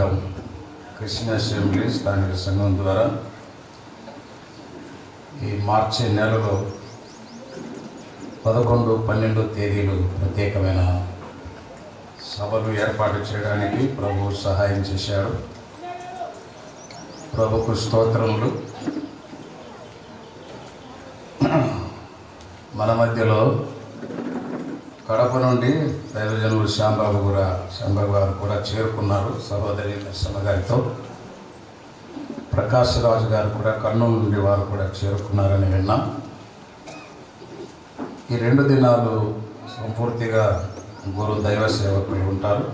సంఘం Christian assembly స్థానిక సంఘం ద్వారా ఈ మార్చి నెలలో 11, 12 తేదీలు ప్రత్యేకమైన సభలు ఏర్పాటు చేయడానికి ప్రభు సహాయం చేశాడు. ప్రభుకు స్తోత్రములు. మన మధ్యలో కడప నుండి దైవజనులు శ్యాంబాబు గారు కూడా చేరుకున్నారు. సహోదరి నరసమ్మ గారితో ప్రకాశ్ రాజు గారు కూడా కర్నూలు నుండి వారు కూడా చేరుకున్నారని విన్నాం. ఈ 2 దినాలు సంపూర్తిగా గురు దైవ సేవకులు ఉంటారు.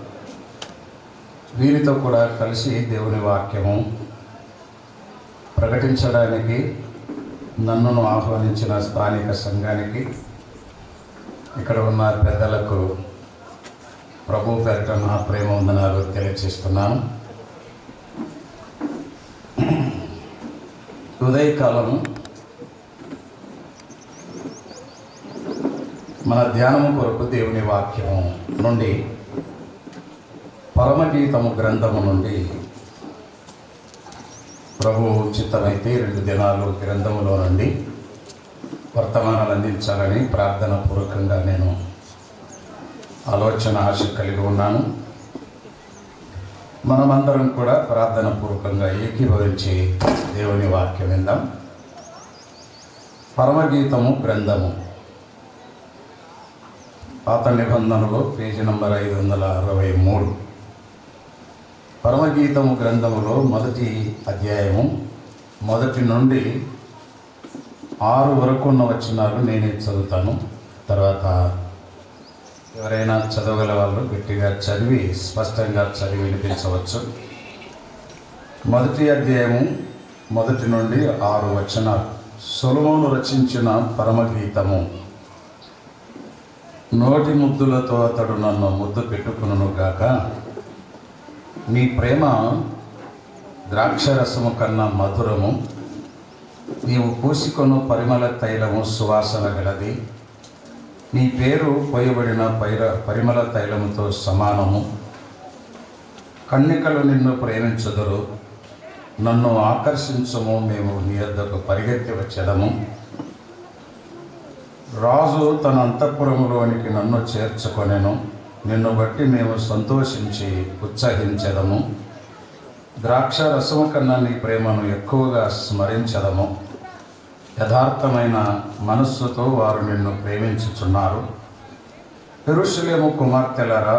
వీరితో కూడా కలిసి దేవుని వాక్యము ప్రకటించడానికి నన్ను ఆహ్వానించిన స్థానిక సంఘానికి, ఇక్కడ ఉన్న పెద్దలకు ప్రభు పేరిట నా ప్రేమ వందనాలు తెలియజేస్తున్నాను. ఉదయకాలము మన ధ్యానము కొరకు దేవుని వాక్యము నుండి పరమగీతము గ్రంథము నుండి ప్రభు చిత్తమైతే 2 దినాలు గ్రంథములో నుండి వర్తమానాలు అందించాలని ప్రార్థన పూర్వకంగా నేను ఆశ కలిగి ఉన్నాను. మనమందరం కూడా ప్రార్థన పూర్వకంగా ఏకీభవించి దేవుని వాక్యం విందాం. పరమగీతము గ్రంథము పాత నిబంధనలో పేజీ నంబర్ 563. పరమగీతము గ్రంథములో 1వ అధ్యాయము 1 నుండి 6 వరకు ఉన్న వచనాలు నేనే చదువుతాను. తర్వాత ఎవరైనా చదవగల వాళ్ళు గట్టిగా చదివి స్పష్టంగా చదివి వినిపించవచ్చు. 1వ అధ్యాయము 1 నుండి 6 వచనాలు. సొలొమోను రచించిన పరమగీతము. నోటి ముద్దులతో అతడు నన్ను ముద్దు పెట్టుకును గాక, నీ ప్రేమ ద్రాక్షరసము కన్నా మధురము, నీవు పూసికొను పరిమళ తైలము సువాసన గలది, నీ పేరు పోయబడిన పరిమళ తైలముతో సమానము. కన్నికలు నిన్ను ప్రేమించుదురు, నన్ను ఆకర్షించము, మేము నీ యొద్దకు పరిగెత్తి వచ్చెదము. రాజు తన అంతఃపురములోనికి నన్ను చేర్చుకొనెను, నిన్ను బట్టి మేము సంతోషించి ఉత్సహించెదము. ద్రాక్ష రసము కన్నా నీ ప్రేమను ఎక్కువగా స్మరించెదము. యథార్థమైన మనస్సుతో వారు నిన్ను ప్రేమించుచున్నారు. యెరూషలేము కుమార్తెలరా,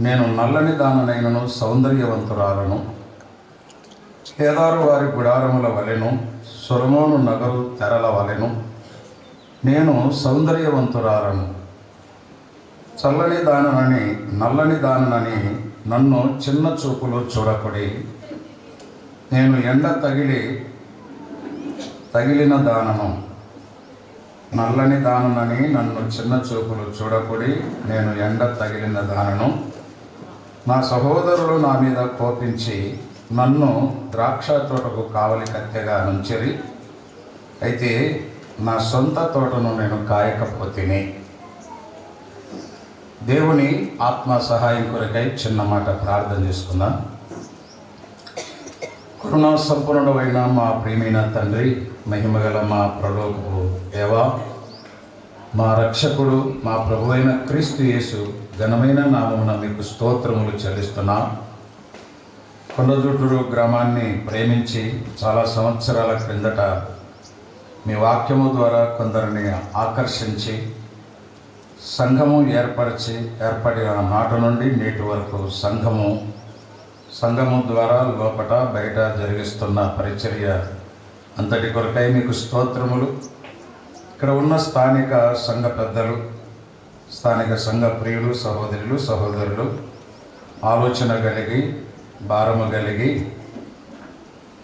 నేను నల్లని దాననైనను సౌందర్యవంతురాలను. కేదారు వారి గుడారముల వలెను, సొలొమోను నగరు తెరల వలెను నేను సౌందర్యవంతురాలను. నల్లని దాననని నన్ను చిన్న చూపులు చూడకుడి. నేను ఎండ తగిలిన దానను. నల్లని దాననని నన్ను చిన్న చూపులు చూడకుడి, నేను ఎండ తగిలిన దానను. నా సహోదరులు నా మీద కోపించి నన్ను ద్రాక్ష తోటకు కావలి కత్తెగా నుంచిరి. అయితే నా సొంత తోటను నేను కాయకపోతిని. దేవుని ఆత్మ సహాయం కొరకై చిన్న మాట ప్రార్థన చేసుకుందాం. కరుణా సంపూర్ణమైన మా ప్రియమైన తండ్రి, మహిమగల మా పరలోకపు దేవా, మా రక్షకుడు, మా ప్రభువైన క్రీస్తు యేసు ఘనమైన నామమున మీకు స్తోత్రములు చెల్లిస్తున్నాం. కొండజుట్టుడు గ్రామాన్ని ప్రేమించి చాలా సంవత్సరాల క్రిందట మీ వాక్యము ద్వారా కొందరిని ఆకర్షించి సంఘము ఏర్పడిన నాట నుండి నేటి వరకు సంఘము ద్వారా లోపట బయట జరిగిస్తున్న పరిచర్య అంతటి కొరకై మీకు స్తోత్రములు. ఇక్కడ ఉన్న స్థానిక సంఘ పెద్దలు, స్థానిక సంఘ ప్రియులు, సహోదరులు ఆలోచన కలిగి, భారము కలిగి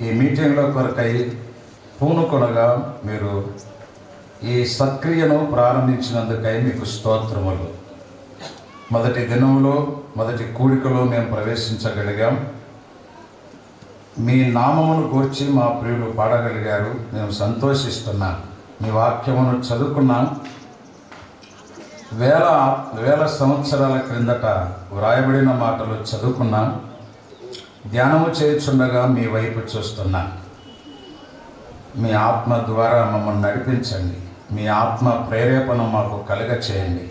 ఈ మీటింగ్లో కొరకై పూనుకొనగా మీరు ఈ సక్రియను ప్రారంభించినందుకై మీకు స్తోత్రములు. మొదటి దినంలో, మొదటి కూడికలో మేము ప్రవేశించగలిగాం. మీ నామమును గూర్చి మా ప్రియులు పాడగలిగారు. మేము సంతోషిస్తున్నాం. మీ వాక్యమును చదువుకున్నాం. వేల సంవత్సరాల క్రిందట వ్రాయబడిన మాటలు చదువుకున్నాం. ధ్యానము చేయుచుండగా మీ వైపు చూస్తున్నా. మీ ఆత్మ ద్వారా మమ్మల్ని నడిపించండి. మీ ఆత్మ ప్రేరేపణ మాకు కలుగ చేయండి.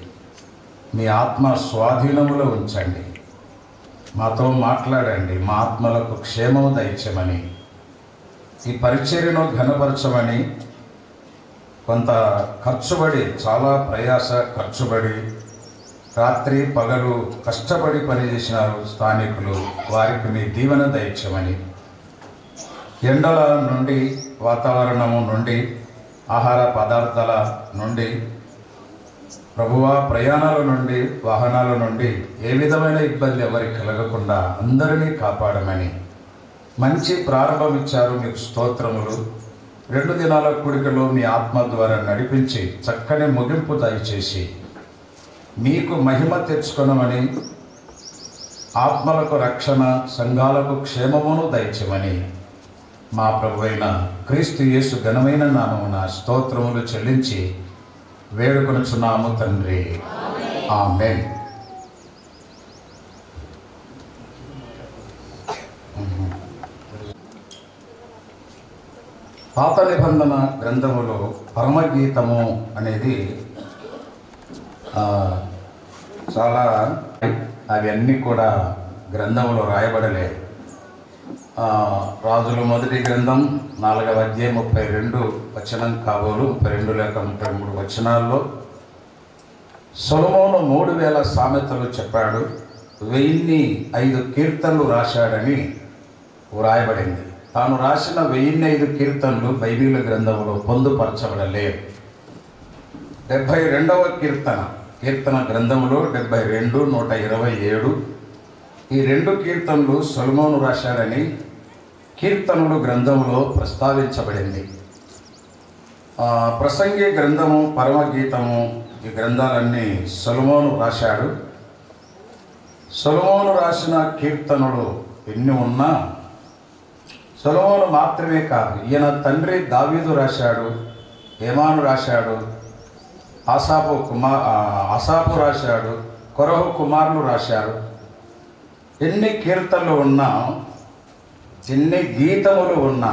మీ ఆత్మ స్వాధీనములో ఉంచండి. మాతో మాట్లాడండి. మా ఆత్మలకు క్షేమము దయచేయమని, ఈ పరిచర్యను ఘనపరచమని. కొంత ఖర్చుబడి, చాలా ప్రయాస ఖర్చుబడి, రాత్రి పగలు కష్టపడి పనిచేసినారు స్థానికులు. వారికి మీ దీవెన దయచేయమని, ఎండల నుండి, వాతావరణము నుండి, ఆహార పదార్థాల నుండి, ప్రభువా ప్రయాణాల నుండి, వాహనాల నుండి ఏ విధమైన ఇబ్బంది ఎవరికి కలగకుండా అందరినీ కాపాడమని. మంచి ప్రారంభం ఇచ్చారు, మీకు స్తోత్రములు. 2 దినాల కూడికలో మీ ఆత్మ ద్వారా నడిపించి చక్కని ముగింపు దయచేసి మీకు మహిమ తెచ్చుకొనమని, ఆత్మలకు రక్షణ, సంఘాలకు క్షేమమును దయచేయమని మా ప్రభువైన క్రీస్తు యేసు ఘనమైన నామమున స్తోత్రములు చెల్లించి వేడుకొనుచున్నాము తండ్రి. ఆమేన్. పాత నిబంధన గ్రంథములో పరమగీతము అనేది చాలా, అవన్నీ కూడా గ్రంథములో రాయబడలేదు. రాజుల మొదటి గ్రంథం 4వ అధ్యాయం 32 వచనం కాబోలు 32 లేక 33 వచనాల్లో సొలొమోను 3000 సామెతలు చెప్పాడు, 1005 కీర్తనలు రాశాడని వ్రాయబడింది. తాను రాసిన 1005 కీర్తనలు బైబిల్ గ్రంథంలో పొందుపరచబడలేదు. 72వ కీర్తన గ్రంథంలో 72, 127 ఈ 2 కీర్తనలు సొలొమోను రాశాడని కీర్తనలు గ్రంథంలో ప్రస్తావించబడింది. ప్రసంగి గ్రంథము, పరమగీతము ఈ గ్రంథాలన్నీ సొలొమోను రాశాడు. సొలొమోను రాసిన కీర్తనలు ఎన్ని ఉన్నా సొలొమోను మాత్రమే కాదు, ఈయన తండ్రి దావీదు రాశాడు, హేమాను రాశాడు, ఆసాపు రాశాడు, కొరహు కుమారులు రాశారు. ఎన్ని కీర్తనలు ఉన్నా, ఎన్ని గీతములు ఉన్నా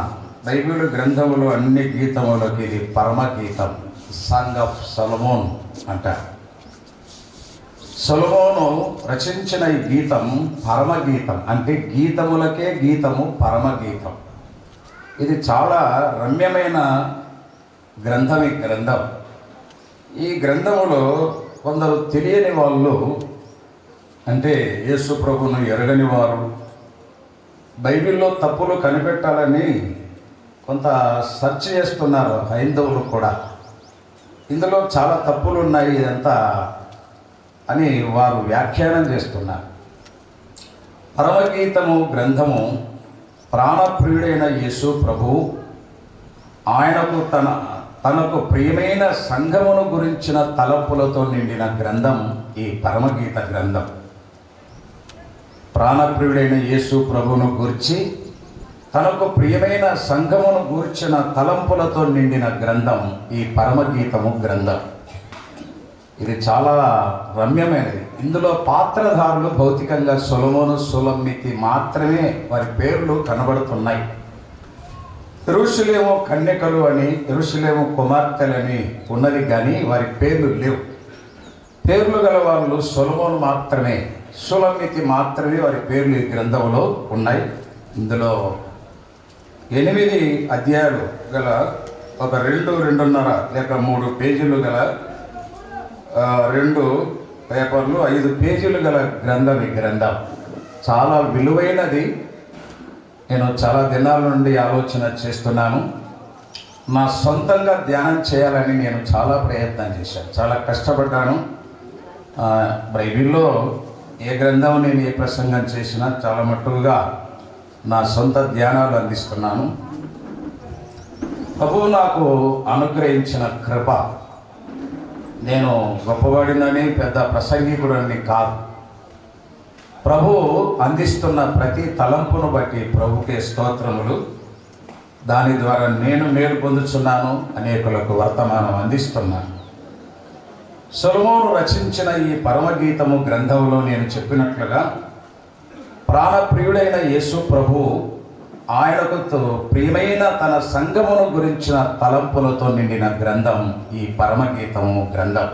బైబిల్ గ్రంథములు అన్ని గీతములకి ఇది పరమగీతం, సాంగ్ ఆఫ్ సొలొమోన్ అంటారు. సొలొమోను రచించిన ఈ గీతం పరమగీతం, అంటే గీతములకే గీతము పరమగీతం. ఇది చాలా రమ్యమైన గ్రంథం. ఈ గ్రంథం, ఈ గ్రంథములో కొందరు తెలియని వాళ్ళు, అంటే యేసు ప్రభువును ఎరగని వారు, బైబిల్లో తప్పులు కనిపెట్టాలని కొంత సెర్చ్ చేస్తున్నారు హైందవులు కూడా. ఇందులో చాలా తప్పులు ఉన్నాయి ఇదంతా అని వారు వ్యాఖ్యానం చేస్తున్నారు. పరమగీతము గ్రంథము ప్రాణప్రియుడైన యేసు ప్రభువు ఆయనకు తనకు ప్రియమైన సంఘమును గురించిన తలపులతో నిండిన గ్రంథం ఈ పరమగీత గ్రంథం. ప్రాణప్రియుడైన యేసు ప్రభువును గూర్చి తనకు ప్రియమైన సంఘమును గూర్చిన తలంపులతో నిండిన గ్రంథం ఈ పరమగీతము గ్రంథం. ఇది చాలా రమ్యమైనది. ఇందులో పాత్రధారులు భౌతికంగా సొలొమోను, సులమ్మితి మాత్రమే వారి పేర్లు కనబడుతున్నాయి. యెరూషలేము కన్యకలు అని, యెరూషలేము కుమార్తెలని ఉన్నది కానీ వారి పేర్లు లేవు. పేర్లు గల వాళ్ళు సొలొమోను మాత్రమే, సులమ్మితి మాత్రమే వారి పేర్లు ఈ గ్రంథంలో ఉన్నాయి. ఇందులో 8 అధ్యాయాలు గల ఒక 2.5 లేక 3 పేజీలు గల 2 పేపర్లు 5 పేజీలు గల గ్రంథం. ఈ గ్రంథం చాలా విలువైనది. నేను చాలా దినాల నుండి ఆలోచన చేస్తున్నాను. నా సొంతంగా ధ్యానం చేయాలని నేను చాలా ప్రయత్నం చేశాను, చాలా కష్టపడ్డాను. బైబిల్లో ఏ గ్రంథం నేను ఏ ప్రసంగం చేసినా చాలా మట్టుగా నా సొంత ధ్యానాలు అందిస్తున్నాను. ప్రభువు నాకు అనుగ్రహించిన కృప. నేను గొప్పవాడినని, పెద్ద ప్రసంగికుడని కాదు. ప్రభువు అందిస్తున్న ప్రతి తలంపును బట్టి ప్రభుకే స్తోత్రములు. దాని ద్వారా నేను మేలు పొందుతున్నాను, అనేకులకు వర్తమానం అందిస్తున్నాను. సొలొమోను రచించిన ఈ పరమగీతము గ్రంథంలో నేను చెప్పినట్లుగా ప్రాణప్రియుడైన యేసు ప్రభు ఆయనకు ప్రియమైన తన సంఘమును గురించిన తలంపులతో నిండిన గ్రంథం ఈ పరమగీతము గ్రంథం.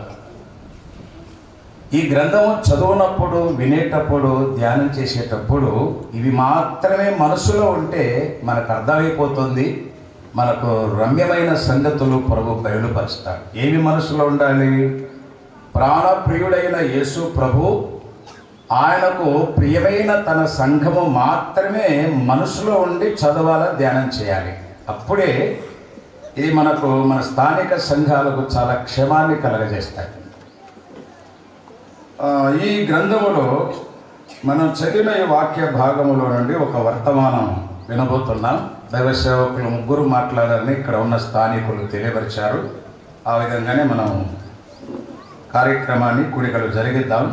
ఈ గ్రంథము చదువునప్పుడు, వినేటప్పుడు, ధ్యానం చేసేటప్పుడు ఇవి మాత్రమే మనసులో ఉంటే మనకు అర్థమైపోతుంది. మనకు రమ్యమైన సంగతులు ప్రభు బయలుపరుస్తాడు. ఏవి మనసులో ఉండాలి? ప్రాణప్రియుడైన యేసు ప్రభు ఆయనకు ప్రియమైన తన సంఘము మాత్రమే మనసులో ఉండి చదవాలని ధ్యానం చేయాలి. అప్పుడే ఇది మనకు మన స్థానిక సంఘాలకు చాలా క్షేమాన్ని కలగజేస్తాయి. ఈ గ్రంథములో మనం చదివిన ఈ వాక్య భాగములో నుండి ఒక వర్తమానం వినబోతున్నాం. దైవ సేవకులు ముగ్గురు మాట్లాడాలని ఇక్కడ ఉన్న స్థానికులు తెలియపరిచారు. ఆ విధంగానే మనం కార్యక్రమాన్ని కూడికలు జరిగిద్దాం.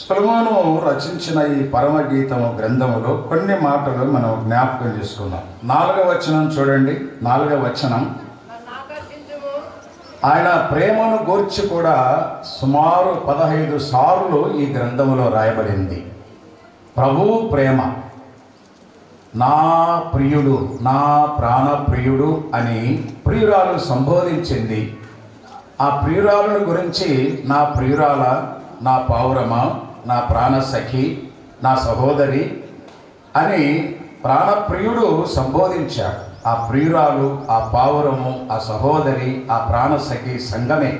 సొలొమోను రచించిన ఈ పరమగీతము గ్రంథములో కొన్ని మాటలు మనం జ్ఞాపకం చేసుకుందాం. 4వ వచనం చూడండి. 4వ వచనం, ఆయన ప్రేమను గూర్చి కూడా సుమారు 15 సార్లు ఈ గ్రంథములో రాయబడింది. ప్రభువు ప్రేమ, నా ప్రియుడు, నా ప్రాణప్రియుడు అని ప్రియురాలు సంబోధించింది. ఆ ప్రియురాలను గురించి నా ప్రియురాల, నా పావురమా, నా ప్రాణసఖి, నా సహోదరి అని ప్రాణప్రియుడు సంబోధించాడు. ఆ ప్రియురాలు, ఆ పావురము, ఆ సహోదరి, ఆ ప్రాణసఖి సంఘమే.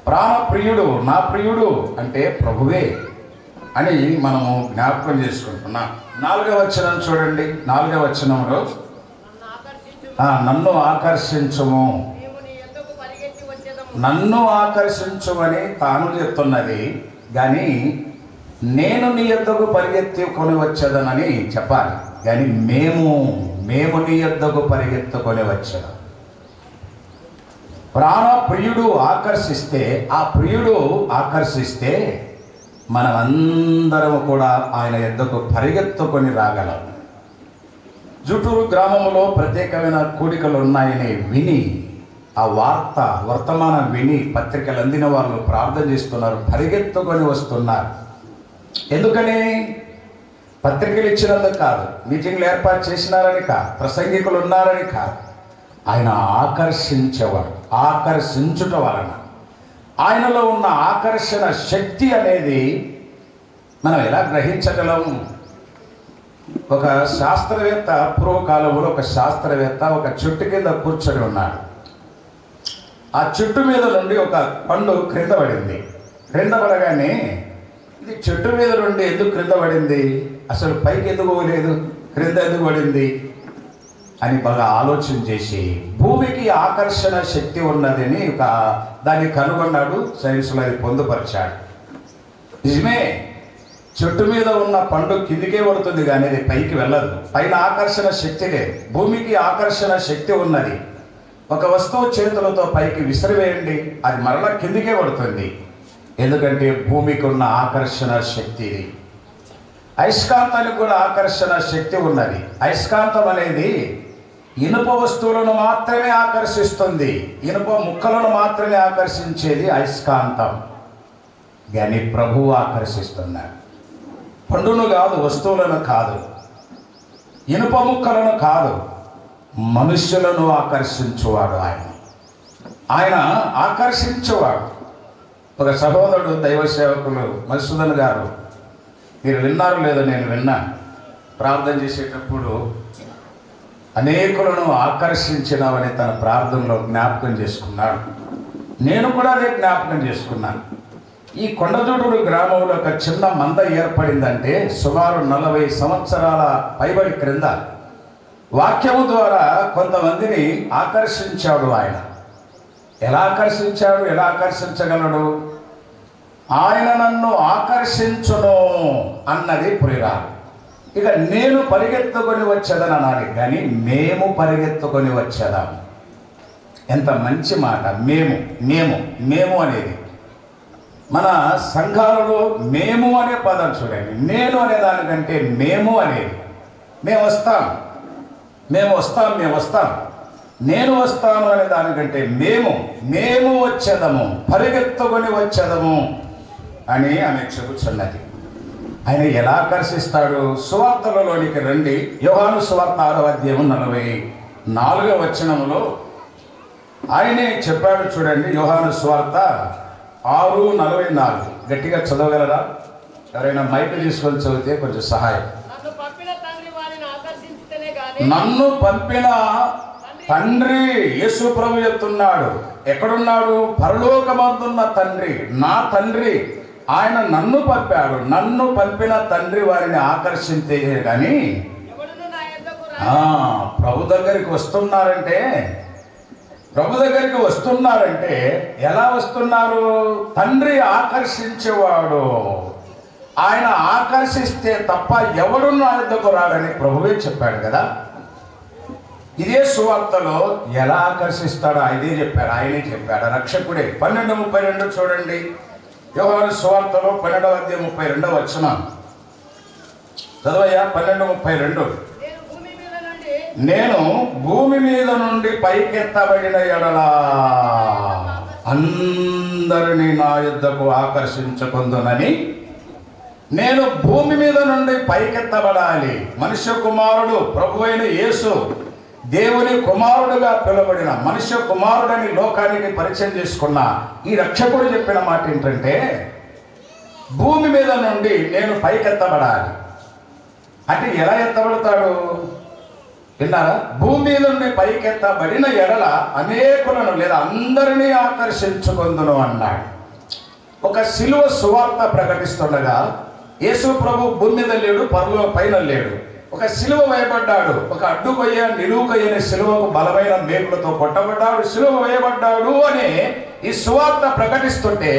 ప్రాణప్రియుడు, నా ప్రియుడు అంటే ప్రభువే అని మనము జ్ఞాపకం చేసుకుంటున్నాం. 4వ వచనం చూడండి. 4వ వచనంలో నన్ను ఆకర్షించుము, నన్ను ఆకర్షించుమని తాను చెప్తున్నది, కానీ నేను నీ యొద్దకు పరిగెత్తుకొని వచ్చేదనని చెప్పాలి. కానీ మేము నీ యొద్దకు పరిగెత్తుకొని వచ్చేదాం. ప్రాణప్రియుడు ఆకర్షిస్తే, ఆ ప్రియుడు ఆకర్షిస్తే మనమందరం కూడా ఆయన యొద్దకు పరిగెత్తుకొని రాగలం. జుటూరు గ్రామంలో ప్రత్యేకమైన కూడికలు ఉన్నాయని విని, ఆ వర్తమానం విని పత్రికలు అందిన వాళ్ళు ప్రార్థన చేస్తున్నారు, పరిగెత్తుకొని వస్తున్నారు. ఎందుకని? పత్రికలు ఇచ్చినందుకు కాదు, మీటింగ్లు ఏర్పాటు చేసినారని కాదు, ప్రసంగికులు ఉన్నారని కాదు. ఆయన ఆకర్షించేవాడు. ఆకర్షించుట వలన ఆయనలో ఉన్న ఆకర్షణ శక్తి అనేది మనం ఎలా గ్రహించగలం? ఒక శాస్త్రవేత్త, పూర్వకాలంలో ఒక శాస్త్రవేత్త ఒక చెట్టు కింద కూర్చొని ఉన్నాడు. ఆ చెట్టు మీద నుండి ఒక పండు క్రింద పడింది. క్రింద పడగానే ఇది చెట్టు మీద నుండి ఎందుకు క్రింద పడింది, అసలు పైకి ఎందుకు పోలేదు, క్రింద ఎందుకు పడింది అని బాగా ఆలోచన చేసి భూమికి ఆకర్షణ శక్తి ఉన్నదని దాన్ని కనుగొన్నాడు. సైన్స్లో అది పొందుపరిచాడు. నిజమే, చెట్టు మీద ఉన్న పండు కిందికే పడుతుంది కానీ అది పైకి వెళ్ళదు. పైన ఆకర్షణ శక్తి లేదు, భూమికి ఆకర్షణ శక్తి ఉన్నది. ఒక వస్తువు చేతులతో పైకి విసిరివేయండి, అది మరలా కిందికే పడుతుంది. ఎందుకంటే భూమికి ఉన్న ఆకర్షణ శక్తి ఇది. అయస్కాంతానికి కూడా ఆకర్షణ శక్తి ఉన్నది. అయస్కాంతం అనేది ఇనుప వస్తువులను మాత్రమే ఆకర్షిస్తుంది. ఇనుప ముక్కలను మాత్రమే ఆకర్షించేది అయస్కాంతం. కానీ ప్రభువు ఆకర్షిస్తున్నాడు. పండును కాదు, వస్తువులను కాదు, ఇనుప ముక్కలను కాదు, మనుష్యులను ఆకర్షించువాడు ఆయన ఆకర్షించేవాడు. ఒక సహోదరుడు, దైవ సేవకులు మధుసూదన్ గారు, మీరు విన్నారు లేదో, నేను విన్నా, ప్రార్థన చేసేటప్పుడు అనేకులను ఆకర్షించినవని తన ప్రార్థనలో జ్ఞాపకం చేసుకున్నాడు. నేను కూడా అదే జ్ఞాపకం చేసుకున్నాను. ఈ కొండజూడూరు గ్రామంలో ఒక చిన్న మంద ఏర్పడిందంటే సుమారు 40 సంవత్సరాల పైబడి క్రింద వాక్యము ద్వారా కొంతమందిని ఆకర్షించాడు ఆయన. ఎలా ఆకర్షించాడు, ఎలా ఆకర్షించగలడు? ఆయన నన్ను ఆకర్షించును అన్నది ప్రియురాలు. ఇక నేను పరిగెత్తుకొని వచ్చేదని అనాలి, కానీ మేము పరిగెత్తుకొని వచ్చేదాం. ఎంత మంచి మాట! మేము అనేది మన సంఘాలలో మేము అనే పదం చూడండి. నేను అనే దానికంటే మేము అనేది, మేము వస్తాం, నేను వస్తాను అనే దానికంటే మేము వచ్చేదము, పరిగెత్తుకొని వచ్చేదము అని ఆమె చెబుతున్నది. ఆయన ఎలా ఆకర్షిస్తాడు? సువార్తలలోనికి రండి. యోహాను సువార్త 6వ అధ్యాయం 44వ వచనంలో ఆయనే చెప్పాడు చూడండి. యోహాను సువార్త 6:44 గట్టిగా చదవగలరా? ఎవరైనా మైక్ తీసుకొని చదివితే కొంచెం సహాయం. నన్ను పంపిన తండ్రి, యేసు ప్రభు చెప్తున్నాడు. ఎక్కడున్నాడు? పరలోకమందున్న తండ్రి, నా తండ్రి. ఆయన నన్ను పంపాడు. నన్ను పంపిన తండ్రి వారిని ఆకర్షించే కానీ ప్రభు దగ్గరికి వస్తున్నారంటే ఎలా వస్తున్నారు? తండ్రి ఆకర్షించేవాడు. ఆయన ఆకర్షిస్తే తప్ప ఎవడు నా యొద్దకు రాడని ప్రభువే చెప్పాడు కదా. ఇదే సువార్తలో ఎలా ఆకర్షిస్తాడో ఆయనే చెప్పాడు. రక్షకుడే. 12:32 చూడండి. యోహాను సువార్తలో 12వ అధ్యాయం 32వ వచనం చదవయ్యా. 12:32 నేను భూమి మీద నుండి పైకెత్తబడిన ఎడల అందరినీ నా యొద్దకు ఆకర్షించుకుందునని. నేను భూమి మీద నుండి పైకెత్తబడాలి. మనుష్య కుమారుడు ప్రభువైన యేసు దేవుని కుమారుడుగా పిలువబడిన మనుష్య కుమారుడని లోకానికి పరిచయం చేసుకున్న ఈ రక్షకుడు చెప్పిన మాట ఏంటంటే, భూమి మీద నుండి నేను పైకెత్తబడాలి. అంటే ఎలా ఎత్తబడతాడు విన్నారా? భూమి మీద నుండి పైకెత్తబడిన ఎడల అనేకులను లేదా అందరినీ ఆకర్షించుకుందును అన్నాడు. ఒక సిలువ సువార్త ప్రకటిస్తుండగా యేసు ప్రభు భూమి మీద లేడు, పైన లేడు. ఒక సిలువ వేయబడ్డాడు. ఒక అడ్డుకొయ్య నిలువుకొయ్యని సిలువకు బలమైన మేకులతో కొట్టబడ్డాడు, సిలువ వేయబడ్డాడు అని ఈ సువార్త ప్రకటిస్తుంటే,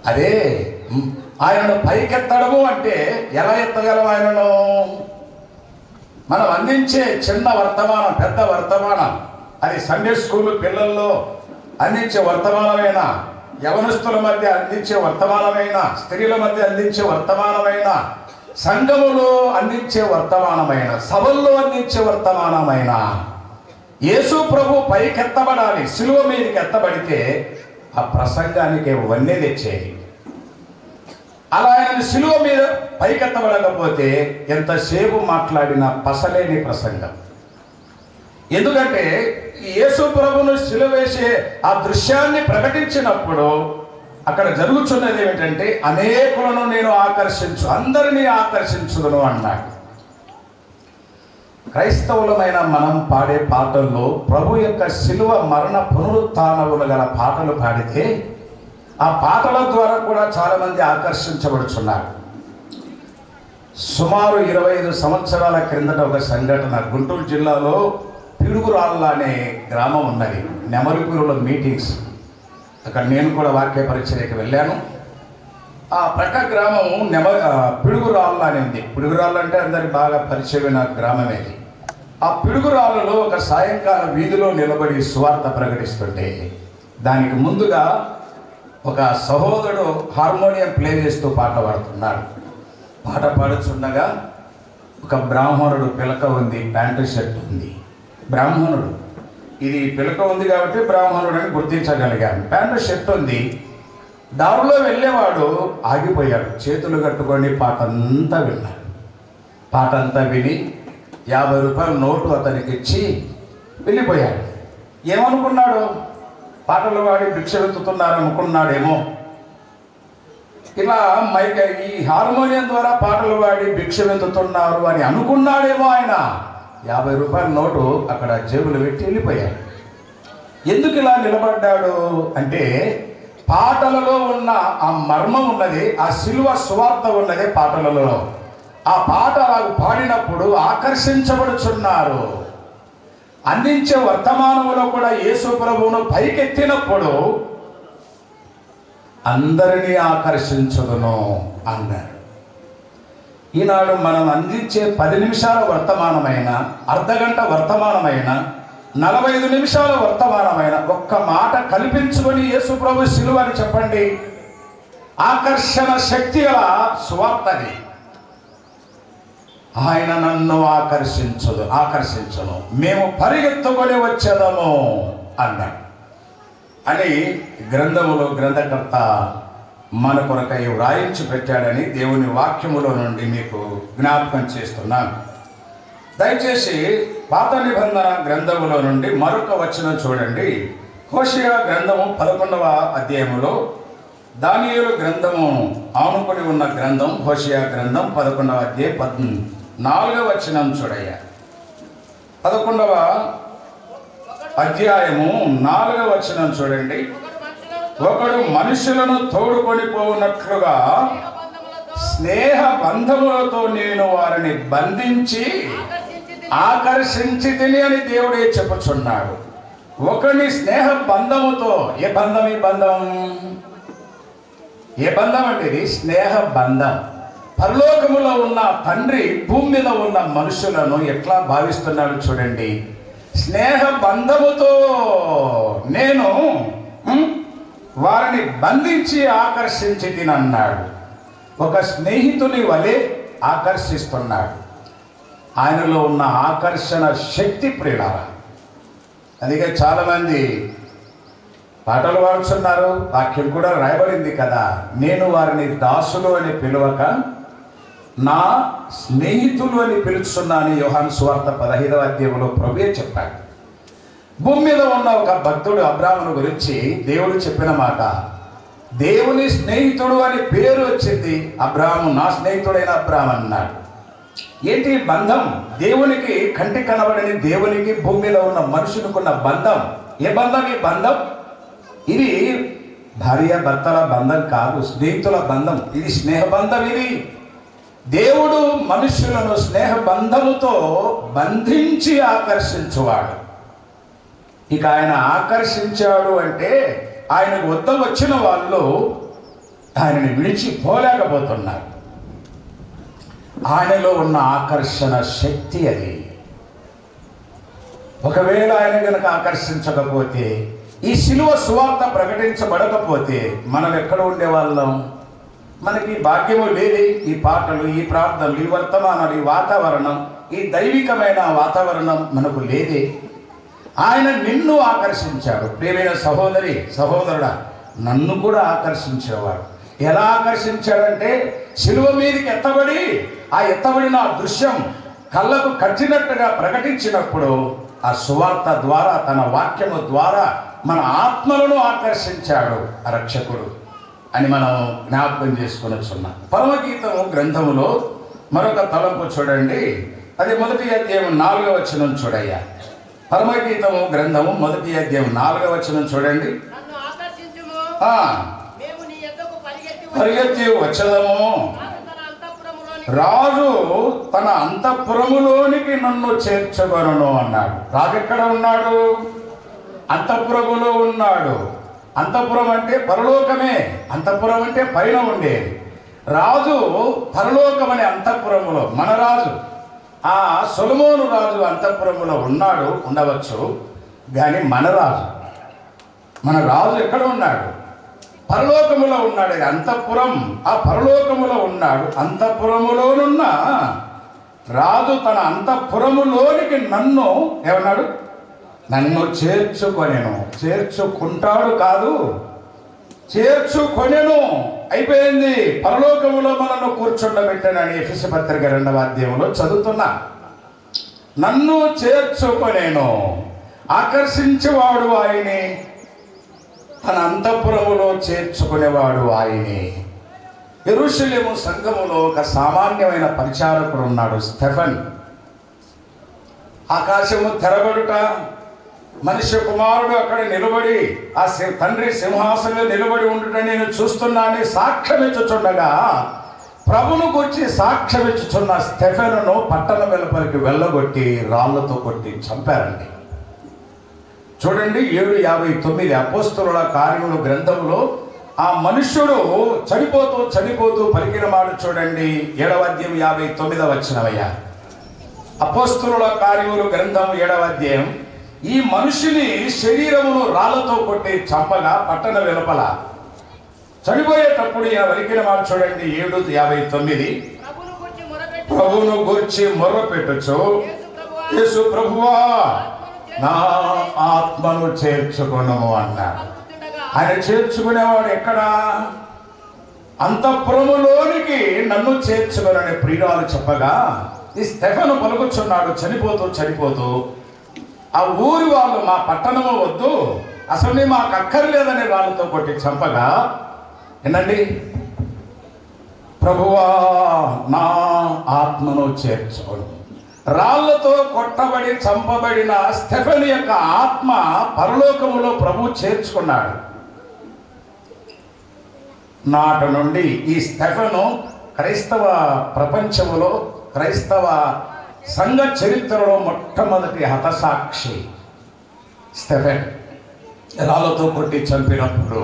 అదే ఆయనను పైకెత్తడము అంటే ఎలా ఎత్తగలం ఆయనను? మనం అందించే చిన్న వర్తమానం, పెద్ద వర్తమానం, అది సండే స్కూల్ పిల్లల్లో అందించే వర్తమానమైన, యవనస్తుల మధ్య అందించే వర్తమానమైన, స్త్రీల మధ్య అందించే వర్తమానమైన, సంఘములో అందించే వర్తమానమైన, సభల్లో అందించే వర్తమానమైన, యేసు ప్రభు పైకెత్తబడాలి. సిలువ మీదకి ఎత్తబడితే ఆ ప్రసంగానికి వన్నె తెచ్చేది. అలా ఆయన సిలువ మీద పైకెత్తబడకపోతే ఎంతసేపు మాట్లాడినా పసలేని ప్రసంగం. ఎందుకంటే యేసు ప్రభును సిలువ వేసే ఆ దృశ్యాన్ని ప్రకటించినప్పుడు అక్కడ జరుగుతున్నది ఏమిటంటే, అనేకులను నేను అందరినీ ఆకర్షించుదును అన్నాడు. క్రైస్తవులమైన మనం పాడే పాటల్లో ప్రభు యొక్క సిలువ మరణ పునరుత్థానములు గల పాటలు పాడితే ఆ పాటల ద్వారా కూడా చాలామంది ఆకర్షించబడుచున్నారు. సుమారు 25 సంవత్సరాల క్రిందట ఒక సంఘటన. గుంటూరు జిల్లాలో పిడుగురాళ్ళ అనే గ్రామం ఉన్నది. నెమలిపూరులో మీటింగ్స్, అక్కడ నేను కూడా వాక్య పరిచర్యకి వెళ్ళాను. ఆ ప్రక్క గ్రామం పిడుగురాళ్ళ అని ఉంది. పిడుగురాళ్ళు అంటే అందరికి బాగా పరిచయమైన గ్రామం ఇది. ఆ పిడుగురాళ్ళలో ఒక సాయంకాల వీధిలో నిలబడి సువార్త ప్రకటిస్తుంటే దానికి ముందుగా ఒక సహోదరుడు హార్మోనియం ప్లే చేస్తూ పాట పాడుతున్నాడు. పాట పాడుచుండగా ఒక బ్రాహ్మణుడు, పిలక ఉంది, ప్యాంటు షర్ట్ ఉంది. బ్రాహ్మణుడు, ఇది పిలక ఉంది కాబట్టి బ్రాహ్మణుడు అని గుర్తించగలిగాను. ప్యాంటు షర్ట్ ఉంది. దారిలో వెళ్ళేవాడు ఆగిపోయాడు, చేతులు కట్టుకొని పాట అంతా విన్నాడు. పాట అంతా విని 50 రూపాయల నోటు అతనికి ఇచ్చి వెళ్ళిపోయాడు. ఏమనుకున్నాడు? పాటలు పాడి భిక్ష వెతుకుతున్నారు అనుకున్నాడేమో. ఇలా ఈ హార్మోనియం ద్వారా పాటలు పాడి భిక్ష వెతుకుతున్నారు అని అనుకున్నాడేమో. ఆయన 50 రూపాయల నోటు అక్కడ జేబులు పెట్టి వెళ్ళిపోయాడు. ఎందుకు ఇలా నిలబడ్డాడు అంటే, పాటలలో ఉన్న ఆ మర్మం ఉన్నది, ఆ సిలువ సువార్త ఉన్నది పాటలలో. ఆ పాట పాడినప్పుడు ఆకర్షించబడుచున్నారు. అందించే వర్తమానంలో కూడా యేసు ప్రభువును పైకెత్తినప్పుడు అందరినీ ఆకర్షించుదును అన్నాడు. ఈనాడు మనం అందించే 10 నిమిషాల వర్తమానమైన, అర్ధగంట వర్తమానమైన, 45 నిమిషాల వర్తమానమైన ఒక్క మాట కల్పించుకొని యేసు ప్రభు సిలువ అని చెప్పండి. ఆకర్షణ శక్తి గల సువార్తది. ఆయన నన్ను ఆకర్షించును, మేము పరిగెత్తుకొని వచ్చేదము అన్నాడు అని గ్రంథములో గ్రంథకర్త మన కొరకై వ్రాయించి పెట్టాడని దేవుని వాక్యములో నుండి మీకు జ్ఞాపకం చేస్తున్నాను. దయచేసి పాత నిబంధన గ్రంథములో నుండి మరొక వచనం చూడండి. హోషేయ గ్రంథము 11వ అధ్యాయములో దానియేలు గ్రంథము ఆనుకొని ఉన్న గ్రంథం హోషేయ గ్రంథం 11వ అధ్యాయం 4వ వచనం చూడయ్యా. 11వ అధ్యాయము 4వ వచనం చూడండి. ఒకడు మనుషులను తోడుకొని పోవునట్లుగా స్నేహ బంధములతో నేను వారిని బంధించి ఆకర్షించి తిని అని దేవుడే చెప్పుచున్నాడు. ఒకని స్నేహ బంధముతో, ఏ బంధం? ఈ బంధం ఏ బంధం అంటే ఇది స్నేహ బంధం. పరలోకములో ఉన్న తండ్రి భూమి మీద ఉన్న మనుషులను ఎట్లా భావిస్తున్నాడు చూడండి. స్నేహ బంధముతో నేను వారిని బంధించి ఆకర్షించి తినన్నాడు. ఒక స్నేహితుని వలె ఆకర్షిస్తున్నాడు. ఆయనలో ఉన్న ఆకర్షణ శక్తి ప్రియులారా. అందుకే చాలామంది పాటలు పాడుతున్నారు, వాక్యం కూడా రాయబడింది కదా, నేను వారిని దాసులు అని పిలవక నా స్నేహితులు అని పిలుచున్నాను. యోహాను సువార్త 15వ అధ్యాయంలో ప్రభువే చెప్పాడు. భూమి మీద ఉన్న ఒక భక్తుడు అబ్రాహామును గురించి దేవుడు చెప్పిన మాట, దేవుని స్నేహితుడు అని పేరు వచ్చింది. అబ్రాహాము నా స్నేహితుడైన అబ్రాహాం అన్నాడు. ఏంటి బంధం? దేవునికి కంటి కనబడని దేవునికి భూమి మీద ఉన్న మనుషునికున్న బంధం. ఏ బంధం? ఈ బంధం ఇది భార్య భర్తల బంధం కాదు, స్నేహితుల బంధం. ఇది స్నేహ బంధం. ఇది దేవుడు మనుషులను స్నేహ బంధముతో బంధించి ఆకర్షించువాడు. ఇక ఆయన ఆకర్షించాడు అంటే ఆయనకు వద్ద వచ్చిన వాళ్ళు ఆయనని విడిచిపోలేకపోతున్నారు. ఆయనలో ఉన్న ఆకర్షణ శక్తి అది. ఒకవేళ ఆయన కనుక ఆకర్షించకపోతే, ఈ శిలువ సువార్త ప్రకటించబడకపోతే మనం ఎక్కడ ఉండేవాళ్ళం? మనకి భాగ్యము లేదు. ఈ పాటలు, ఈ ప్రార్థనలు, ఈ వర్తమానాలు, ఈ వాతావరణం, ఈ దైవికమైన వాతావరణం మనకు లేదే. ఆయన నిన్ను ఆకర్షించాడు. ప్రియమైన సహోదరి సహోదరుడా, నన్ను కూడా ఆకర్షించేవాడు. ఎలా ఆకర్షించాడంటే శిలువ మీదకి ఎత్తబడి ఆ ఎత్తబడిన దృశ్యం కళ్ళకు కట్టినట్టుగా ప్రకటించినప్పుడు ఆ సువార్త ద్వారా, తన వాక్యము ద్వారా మన ఆత్మలను ఆకర్షించాడు ఆ రక్షకుడు అని మనం జ్ఞాపకం చేసుకున్నాం. పరమగీతము గ్రంథములో మరొక తలంపు చూడండి. అది 1వ అధ్యాయం 4వ వచనం చూడయ్యా. పరమగీతము గ్రంథము 1వ అధ్యాయం 4వ వచనం చూడండి. పరిగెత్తి వచ్చదము, రాజు తన అంతఃపురములోనికి నన్ను చేర్చగలను అన్నాడు. రాజు ఎక్కడ ఉన్నాడు? అంతఃపురములో ఉన్నాడు. అంతఃపురం అంటే పరలోకమే. అంతఃపురం అంటే పైన ఉండేది. రాజు పరలోకం అనే అంతఃపురములో, మన రాజు ఆ సొలొమోను రాజు అంతఃపురములో ఉన్నాడు, ఉండవచ్చు. కానీ మన రాజు ఎక్కడ ఉన్నాడు? పరలోకములో ఉన్నాడు. అంతఃపురం ఆ పరలోకములో ఉన్నాడు. అంతఃపురములోనున్న రాజు తన అంతఃపురములోనికి నన్ను ఏమన్నాడు? నన్ను చేర్చుకొనెను. చేర్చుకుంటాడు కాదు, చేర్చుకొనెను. అయిపోయింది. పరలోకములో మనను కూర్చుండబెట్టానని ఎఫెసీ పత్రిక 2వ అధ్యాయంలో చదువుతున్నా. నన్ను చేర్చుకొనెను. ఆకర్షించేవాడు ఆయనే, తన అంతఃపురములో చేర్చుకునేవాడు ఆయనే. యెరూషలేము సంఘములో ఒక సామాన్యమైన పరిచారకుడు ఉన్నాడు, స్టెఫెన్. ఆకాశము తెరబడుట, మనుష్య కుమారుడు అక్కడ నిలబడి ఆ తండ్రి సింహాసనంలో నిలబడి ఉండుట నేను చూస్తున్నానని సాక్ష్యమిచ్చుచుండగా, ప్రభును గురించి సాక్ష్యమిచ్చుచున్న స్టెఫెనును పట్టణ వెలుపలికి వెళ్ళగొట్టి రాళ్లతో కొట్టి చంపారండి. చూడండి 7:59 అపోస్తలుల కార్యముల గ్రంథంలో ఆ మనుష్యుడు చనిపోతూ పలికిన మాట చూడండి. 7వ అధ్యాయం 59వ వచనమయ్యా. అపోస్తలుల కార్యముల గ్రంథం 7వ అధ్యాయం. ఈ మనుషుని శరీరమును రాళ్లతో కొట్టి చంపగా పట్టణ వెలుపల చనిపోయేటప్పుడు ఈయన పలికిన మాట చూడండి. 7:59 ప్రభువును గూర్చి మొర్ర పెట్టుచు, యేసు ప్రభువా నా ఆత్మను చేర్చుకొనుము అన్నాడు. ఆయన చేర్చుకునేవాడు ఎక్కడ? అంతఃపురములోనికి నన్ను చేర్చుకొనని ప్రియురాలు చెప్పగా, ఈ స్టెఫెను పలుకుచున్నాడు చనిపోతూ, ఆ ఊరి వాళ్ళు మా పట్టణము వద్దు, అసలు మాకు అక్కర్లేదని రాళ్ళతో కొట్టి చంపగా, వినండి, ప్రభువా నా ఆత్మను చేర్చుకొను. రాళ్లతో కొట్టబడి చంపబడిన స్టెఫెను యొక్క ఆత్మ పరలోకములో ప్రభు చేర్చుకున్నాడు. నాటి నుండి ఈ స్టెఫెను క్రైస్తవ ప్రపంచములో, క్రైస్తవ సంఘ చరిత్రలో మొట్టమొదటి హతసాక్షి. స్టెఫెన్ రాళ్లతో కొట్టి చంపినప్పుడు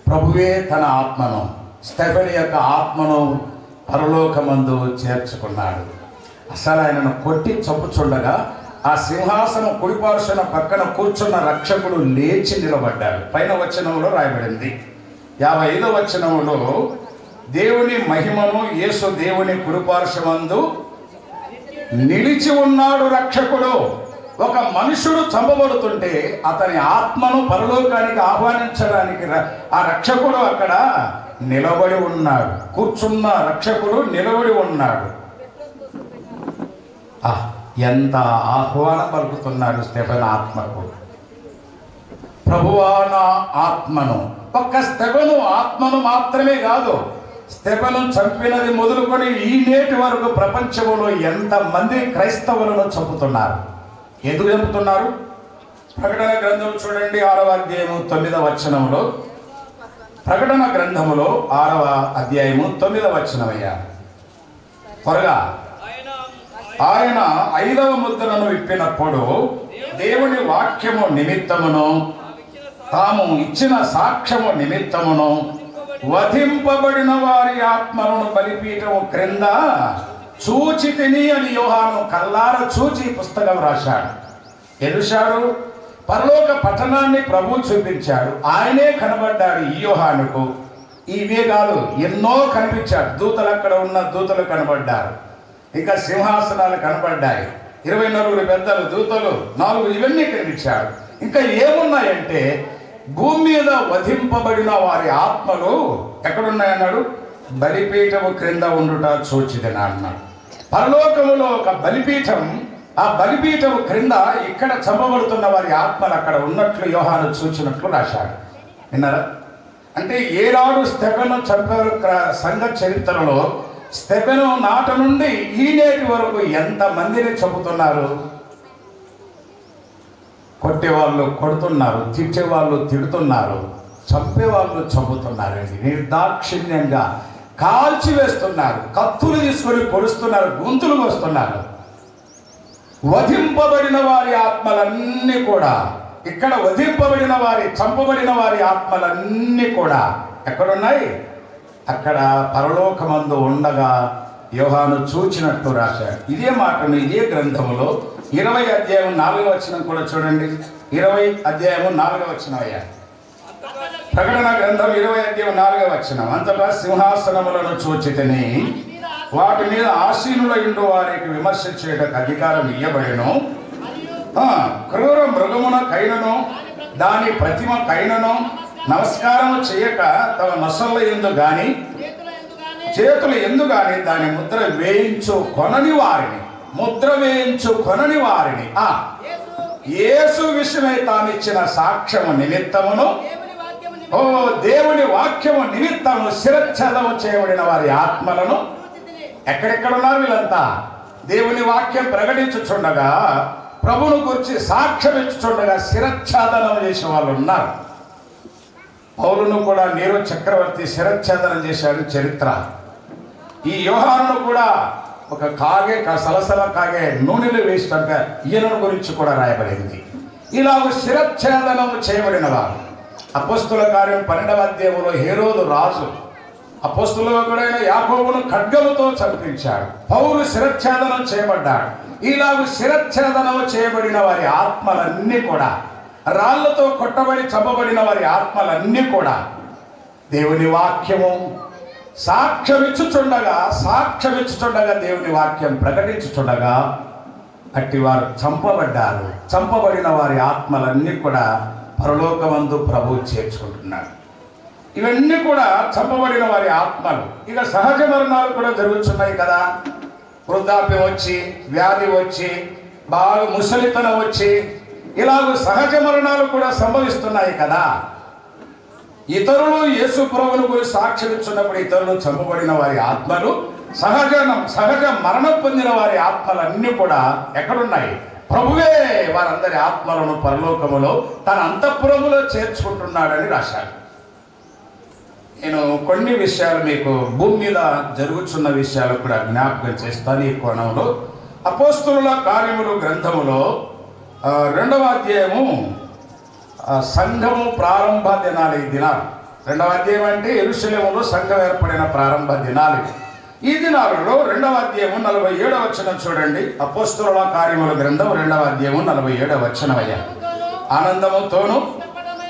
ప్రభువే తన ఆత్మను, స్టెఫెన్ యొక్క ఆత్మను పరలోకమందు చేర్చుకున్నాడు. అసలు ఆయనను కొట్టి చంపుచుండగా ఆ సింహాసనం కుడిపార్శ్వన పక్కన కూర్చున్న రక్షకుడు లేచి నిలబడ్డాడు. పైన వచనంలో రాయబడింది, 55వ వచనంలో, దేవుని మహిమను యేసు దేవుని కుడిపార్శ్వమందు నిలిచి ఉన్నాడు రక్షకుడు. ఒక మనుషుడు చంపబడుతుంటే అతని ఆత్మను పరలోకానికి ఆహ్వానించడానికి ఆ రక్షకుడు అక్కడ నిలబడి ఉన్నాడు. కూర్చున్న రక్షకుడు నిలబడి ఉన్నాడు. ఎంత ఆహ్వానం పలుకుతున్నాడు స్టెఫెను ఆత్మకు. ప్రభువా నా ఆత్మను. ఒక్క స్టెఫెను ఆత్మను మాత్రమే కాదు, స్టెఫెను చంపినది మొదలుకొని ఈ నేటి వరకు ప్రపంచంలో ఎంతమంది క్రైస్తవులను చంపుతున్నారు. ఎందుకు చంపుతున్నారు? ప్రకటన గ్రంథం చూడండి, 6వ అధ్యాయము 9వ వచనంలో. ప్రకటన గ్రంథములో 6వ అధ్యాయము 9వ వచనమయ్యా. త్వరగా. ఆయన 5వ ముద్రను విప్పినప్పుడు దేవుని వాక్యము నిమిత్తమును తాము ఇచ్చిన సాక్ష్యము నిమిత్తమును వధింపబడిన వారి ఆత్మలను బలిపీఠము క్రింద చూచి తిని అని యోహాను కల్లార చూచి పుస్తకం రాశాడు. ఎదుశాడు పరలోక పట్టణాన్ని ప్రభు చూపించాడు. ఆయనే కనబడ్డాడు ఈ యోహానుకు. ఇవే కాదు, ఎన్నో కనిపించాడు. దూతలు, అక్కడ ఉన్న దూతలు కనబడ్డారు. ఇంకా సింహాసనాలు కనబడ్డాయి. 24 పెద్దలు, దూతలు 4, ఇవన్నీ కనిపించాడు. ఇంకా ఏమున్నాయంటే, భూమి మీద వధింపబడిన వారి ఆత్మలు ఎక్కడున్నాయన్నాడు? బలిపీఠము క్రింద ఉండుట చూచిదనా అన్నాడు. పరలోకములో ఒక బలిపీఠం, ఆ బలిపీఠము క్రింద ఇక్కడ చంపబడుతున్న వారి ఆత్మలు అక్కడ ఉన్నట్లు యోహాను చూచినట్లు రాశాడు. విన్నారా? అంటే ఏనాడు స్టెఫెను చంపారు సంఘ చరిత్రలో. స్టెఫెను నాటి నుండి ఈ నేటి వరకు ఎంతమందిని చంపుతున్నారు. కొట్టేవాళ్ళు కొడుతున్నారు, తిట్టేవాళ్ళు తిడుతున్నారు, చంపేవాళ్ళు చంపుతున్నారండి. నిర్దాక్షిణ్యంగా కాల్చివేస్తున్నారు, కత్తులు తీసుకొని పొడుస్తున్నారు, గొంతులు వస్తున్నారు. వధింపబడిన వారి ఆత్మలన్నీ కూడా ఇక్కడ, వధింపబడిన వారి, చంపబడిన వారి ఆత్మలన్నీ కూడా ఎక్కడున్నాయి? అక్కడ పరలోకమందు ఉండగా యోహాను చూచినట్టు రాశాడు. ఇదే మాటను ఇదే గ్రంథములో 20వ అధ్యాయం 4వ వచనం కూడా చూడండి. 20వ అధ్యాయము 4వ వచనం అయ్యా. ప్రకటన గ్రంథం 20వ అధ్యాయం 4వ వచనం. అంతటా సింహాసనములను చూచితిని, వాటి మీద ఆసీనులైన వారికి విమర్శ చేయడానికి అధికారం ఇయ్యబడెను. క్రూర మృగమునకైనను దాని ప్రతిమ కైనను నమస్కారం చేయక తమ నొసళ్ళ యందు గాని చేతుల యందు గాని దాని ముద్ర వేయించు కొనని వారిని, ముద్ర వేయించు కొనని వారిని, యేసు విషయమై తామిచ్చిన సాక్ష్యము నిమిత్తమును, దేవుని వాక్యము నిమిత్తము శిరచ్ఛేదము చేయబడిన వారి ఆత్మలను. ఎక్కడెక్కడున్నారు వీళ్ళంతా? దేవుని వాక్యం ప్రకటించుచుండగా, ప్రభువును గురించి సాక్ష్యం ఇచ్చుచుండగా శిరచ్ఛేదనం చేసే వాళ్ళు ఉన్నారు. పౌలును కూడా నీరో చక్రవర్తి శిరచ్ఛేదనం చేశాడు చరిత్ర. ఈ యోహానును కూడా ఒక కాగే, సలసల కాగే నూనెలు వేసినంత ఈయన గురించి కూడా రాయబడింది. ఇలాగ శిరచ్ఛేదనం చేయబడిన వారు. అపోస్తుల కార్యం 12వ అధ్యాయంలో హేరోదు రాజు అపోస్తులుడైన యాకోబును ఖడ్గముతో చంపించాడు. పౌలు శిరచ్ఛేదనం చేయబడ్డాడు. ఇలాగ శిరచ్ఛేదనం చేయబడిన వారి ఆత్మలన్నీ కూడా, రాళ్లతో కొట్టబడి చంపబడిన వారి ఆత్మలన్నీ కూడా దేవుని వాక్యము సాక్ష్యమిచ్చుచుండగా దేవుని వాక్యం ప్రకటించుచుండగా అట్టి వారు చంపబడ్డారు. చంపబడిన వారి ఆత్మలన్నీ కూడా పరలోకమందు ప్రభువు చేర్చుకుంటున్నాడు. ఇవన్నీ కూడా చంపబడిన వారి ఆత్మలు. ఇక సహజ మరణాలు కూడా జరుగుతున్నాయి కదా. వృద్ధాప్యం వచ్చి, వ్యాధి వచ్చి, బాగా ముసలితనం వచ్చి, ఇలాగ సహజ మరణాలు కూడా సంభవిస్తున్నాయి కదా. ఇతరులు యేసు ప్రభువును గురించి సాక్ష్యం ఇచ్చినప్పుడు ఇతరులు చంపబడిన వారి ఆత్మలు, సహజ మరణం పొందిన వారి ఆత్మలన్నీ కూడా ఎక్కడున్నాయి? ప్రభువే వారందరి ఆత్మలను పరలోకములో తన అంతఃపురములో చేర్చుకుంటున్నాడని రాశాడు. నేను కొన్ని విషయాలు మీకు భూమి మీద జరుగుతున్న విషయాలు కూడా జ్ఞాపకం చేస్తాను. ఈ కోణంలో అపోస్తలుల కార్యములు గ్రంథములో 2వ అధ్యాయము సంఘము ప్రారంభ దినాలు. ఈ దినాలు 2వ అధ్యాయం అంటే యెరూషలేములో సంఘం ఏర్పడిన ప్రారంభ దినాలు. ఈ దినాలలో 2వ అధ్యాయము 47వ వచనం చూడండి. అపోస్తలుల కార్యముల గ్రంథం 2వ అధ్యాయము 47వ వచనం. అయ్యా, ఆనందముతోను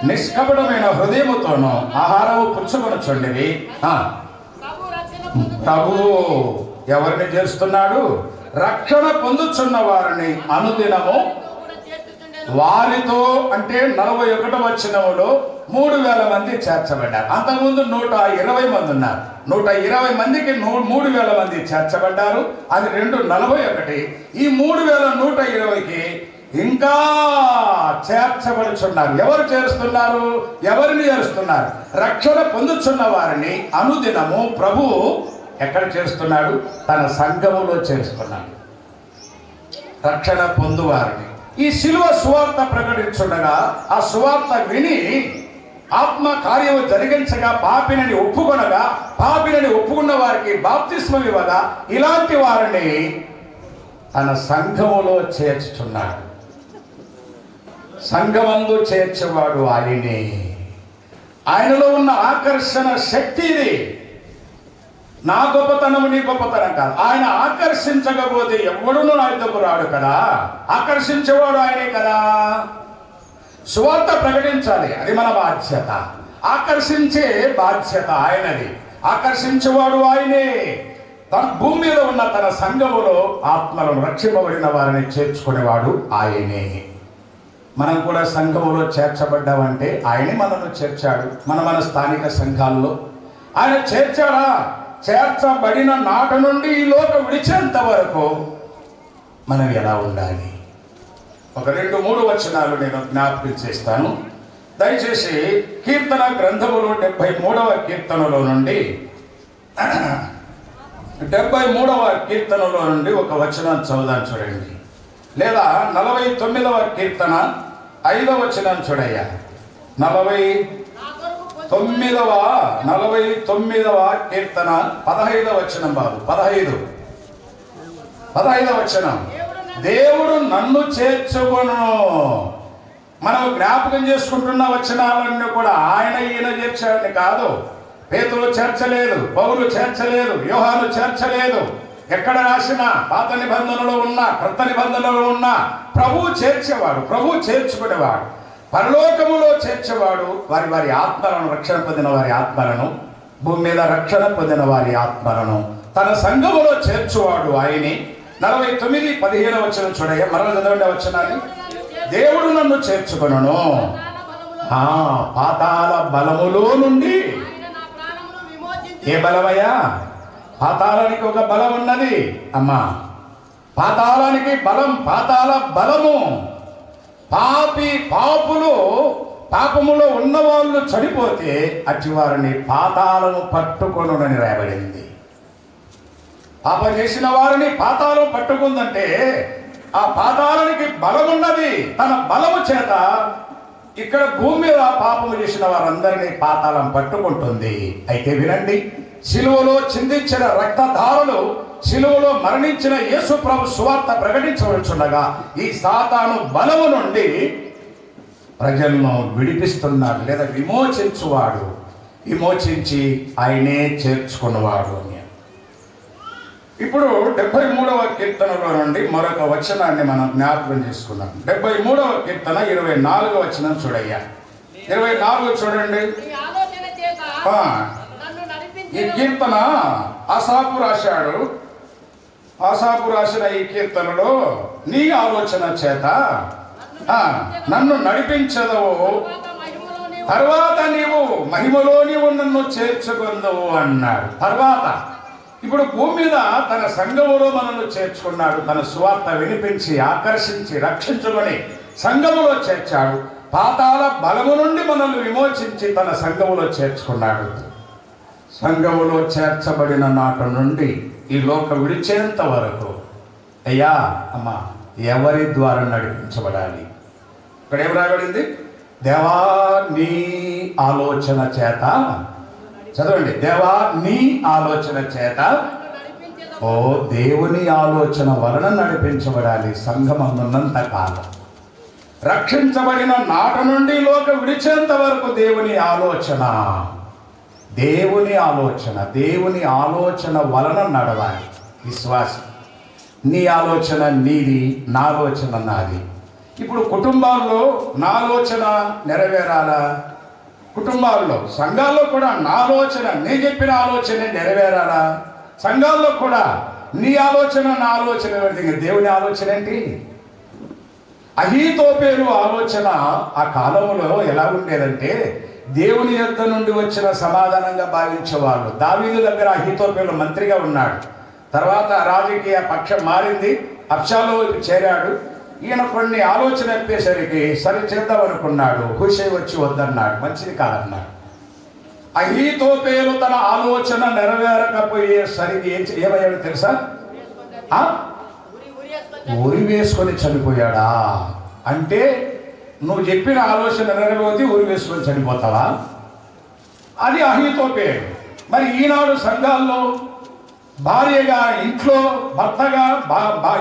నిష్కపటమైన హృదయముతోను ఆహారము పుచ్చుకొనుచుండిరి. ప్రభువు ఎవరిని చేస్తున్నాడు? రక్షణ పొందుచున్న వారిని అనుదినము వారితో, అంటే 41వ వచనములో 3,000 మంది చేర్చబడ్డారు. అంతకుముందు 120 మంది ఉన్నారు. 120 మందికి 3,000 మంది చేర్చబడ్డారు. అది 241. ఈ 3,120కి ఇంకా చేర్చబడుచున్నారు. ఎవరు చేరుస్తున్నారు? ఎవరిని చేరుస్తున్నారు? రక్షణ పొందుచున్న వారిని అనుదినము ప్రభువు ఎక్కడ చేరుస్తున్నాడు? తన సంఘములో చేరుస్తున్నాడు. రక్షణ పొందువారిని ఈ శిలువ సువార్త ప్రకటించుండగా ఆ సువార్త విని ఆత్మ కార్యము జరిగించగా పాపినని ఒప్పుకున్న వారికి బాప్తిస్మం ఇవ్వగా ఇలాంటి వారిని తన సంఘములో చేర్చుచున్నాడు. సంఘమందు చేర్చేవాడు ఆయనే. ఆయనలో ఉన్న ఆకర్షణ శక్తి ఇది. నా గొప్పతనము నీ గొప్పతనం కాదు. ఆయన ఆకర్షించకపోతే ఎవడును నా యుద్ధకు రాడు కదా. ఆకర్షించేవాడు ఆయనే కదా. సువార్త ప్రకటించాలి, అది మన బాధ్యత. ఆకర్షించే బాధ్యత ఆయనది. ఆకర్షించేవాడు ఆయనే. తన భూమి మీద ఉన్న తన సంఘములో ఆత్మలను రక్షింపబడిన వారిని చేర్చుకునేవాడు ఆయనే. మనం కూడా సంఘములో చేర్చబడ్డామంటే ఆయనే మనను చేర్చాడు. మన స్థానిక సంఘాల్లో ఆయన చేర్చాడా? చేర్చబడిన నాట నుండి ఈ లోకం విడిచేంత వరకు మనం ఎలా ఉండాలి? ఒక 2-3 వచనాలు నేను జ్ఞాపకం చేస్తాను. దయచేసి కీర్తన గ్రంథములో 73వ కీర్తనలో నుండి 73వ కీర్తనలో నుండి ఒక వచనం చదువుదాం చూడండి. లేదా 49వ కీర్తన 5వ వచనం చూడయ్యా. 49వ కీర్తన 15వ వచనం బాబు. 15వ వచనం. దేవుడు నన్ను చేర్చుకొను. మనం జ్ఞాపకం చేసుకుంటున్న వచనాలన్నీ కూడా ఆయన ఈయన చేర్చాడని కాదు. పేతురు చేర్చలేదు, పౌలు చేర్చలేదు, యోహాను చేర్చలేదు. ఎక్కడ రాసినా పాత నిబంధనలో ఉన్న క్రొత్త నిబంధనలో ఉన్న ప్రభువు చేర్చేవాడు, ప్రభువు చేర్చుకునేవాడు. పరలోకములో చేర్చేవాడు వారి ఆత్మలను, రక్షణ పొందిన వారి ఆత్మలను, భూమి మీద రక్షణ పొందిన వారి ఆత్మలను తన సంఘములో చేర్చువాడు ఆయనే. 49:15 వచనం చూడయ్య. మరల చదవండి వచనాన్ని. దేవుడు నన్ను చేర్చుకొనును, పాతాళ బలములో నుండి. ఏ బలమయ్యా? పాతాళానికి ఒక బలం ఉన్నది అమ్మా. పాతాళానికి బలం, పాతాళ బలము. పాపములో ఉన్నవాళ్ళు చనిపోతే అట్టి వారిని పాతాళము పట్టుకొనునని రాయబడింది. పాపం చేసిన వారిని పాతాళం పట్టుకుందంటే ఆ పాతాళానికి బలం ఉన్నది. తన బలము చేత ఇక్కడ భూమి మీద పాపము చేసిన వారందరినీ పాతాళం పట్టుకుంటుంది. అయితే వినండి, శిలువలో చిందించిన రక్తధారలు, శిలువలో మరణించిన యేసు ప్రభు సువార్త ప్రకటించవచ్చుండగా ఈ సాతాను బలము నుండి ప్రజలను విడిపిస్తున్నాడు, లేదా విమోచించువాడు. విమోచించి ఆయనే చేర్చుకున్నవాడు అని. ఇప్పుడు 73వ కీర్తనలో నుండి మరొక వచనాన్ని మనం జ్ఞాపకం చేసుకున్నాం. 73వ కీర్తన 24వ వచనం చూడయ్యా. 24 చూడండి. ఈ కీర్తన ఆసాపు రాశాడు. ఆసాపు రాసిన ఈ కీర్తనలో నీ ఆలోచన చేత నన్ను నడిపించదవు, తర్వాత నీవు మహిమలో నీవు నన్ను చేర్చుకుందువు అన్నాడు. తర్వాత ఇప్పుడు భూమి మీద తన సంఘములో మనల్ని చేర్చుకున్నాడు. తన సువార్త వినిపించి ఆకర్షించి రక్షించుకొని సంఘములో చేర్చాడు. పాతాళ బలము నుండి మనల్ని విమోచించి తన సంఘములో చేర్చుకున్నాడు. సంఘములో చేర్చబడిన నాటి నుండి ఈ లోకం విడిచేంత వరకు అయ్యా అమ్మా ఎవరి ద్వారా నడిపించబడాలి? ఇక్కడ ఏం రాబడింది? దేవా నీ ఆలోచన చేత, చదవండి, దేవా నీ ఆలోచన చేత, ఓ దేవుని ఆలోచన వలన నడిపించబడాలి. సంఘం అందున్నంత కాలం రక్షించబడిన నాట నుండి లోక విడిచేంత వరకు దేవుని ఆలోచన, దేవుని ఆలోచన, దేవుని ఆలోచన వలన నడవాలి విశ్వాసం. నీ ఆలోచన నీది, నా ఆలోచన నాది. ఇప్పుడు కుటుంబాల్లో నా ఆలోచన నెరవేరాలా? కుటుంబాల్లో, సంఘాల్లో కూడా నా ఆలోచన, నేను చెప్పిన ఆలోచన నెరవేరాలా? సంఘాల్లో కూడా నీ ఆలోచన నా ఆలోచన, దేవుని ఆలోచన ఏంటి? అహీతోపేలు ఆలోచన ఆ కాలంలో ఎలా ఉండేదంటే దేవుని యొద్ద నుండి వచ్చిన సమాధానంగా భావించేవాళ్ళు. దావీదు దగ్గర అహీతోపేలు మంత్రిగా ఉన్నాడు. తర్వాత రాజకీయ పక్షం మారింది, అబ్షాలో చేరాడు. ఈయన కొన్ని ఆలోచన చెప్పేసరికి సరి చేద్దాం అనుకున్నాడు. హుషై వచ్చి వద్దన్నాడు, మంచిది కాదన్నాడు. అహీతోపేలు తన ఆలోచన నెరవేరకపోయేసరికి ఏమయ్యాడు తెలుసా? ఉరి వేసుకొని చనిపోయాడా? అంటే నువ్వు చెప్పిన ఆలోచన నెరవేరితే ఉరి వేసుకొని చనిపోతావా? అది అహీతోపేలు. మరి ఈనాడు సంఘాల్లో భార్యగా, ఇంట్లో భర్తగా,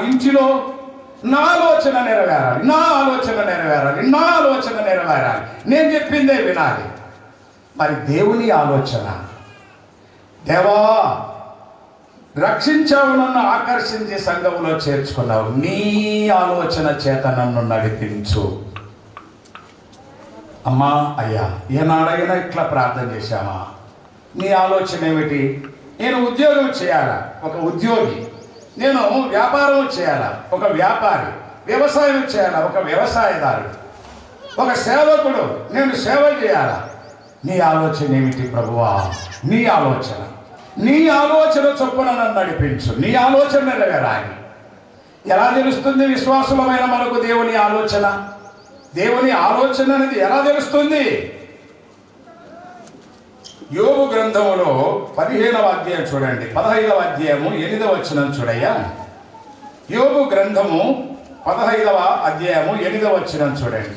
ఇంటిలో నా ఆలోచన నెరవేరాలి, నా ఆలోచన నెరవేరాలి, నా ఆలోచన నెరవేరాలి, నేను చెప్పిందే వినాలి. మరి దేవుని ఆలోచన, దేవా రక్షించావు, నన్ను ఆకర్షించి సంఘంలో చేర్చుకున్నావు, నీ ఆలోచన చేత నన్ను నడిపించు. అమ్మా అయ్యా ఏనాడైనా ఇట్లా ప్రార్థన చేశామా? నీ ఆలోచన ఏమిటి? నేను ఉద్యోగం చేయాలా? ఒక ఉద్యోగి. నేను వ్యాపారం చేయాలా? ఒక వ్యాపారి. వ్యవసాయం చేయాలా? ఒక వ్యవసాయదారుడు. ఒక సేవకుడు, నేను సేవ చేయాలా? నీ ఆలోచన ఏమిటి ప్రభువా? నీ ఆలోచన, నీ ఆలోచన చొప్పున నన్ను నడిపించు. నీ ఆలోచన నెరవేరాలి. ఎలా తెలుస్తుంది విశ్వాసులమైన మనకు దేవుని ఆలోచన? దేవుని ఆలోచన అనేది ఎలా తెలుస్తుంది? యోబు గ్రంథములో 15వ అధ్యాయం చూడండి, 15వ అధ్యాయము 8వ వచనం చూడయ్యా. యోబు గ్రంథము 15వ అధ్యాయము 8వ వచనం చూడండి.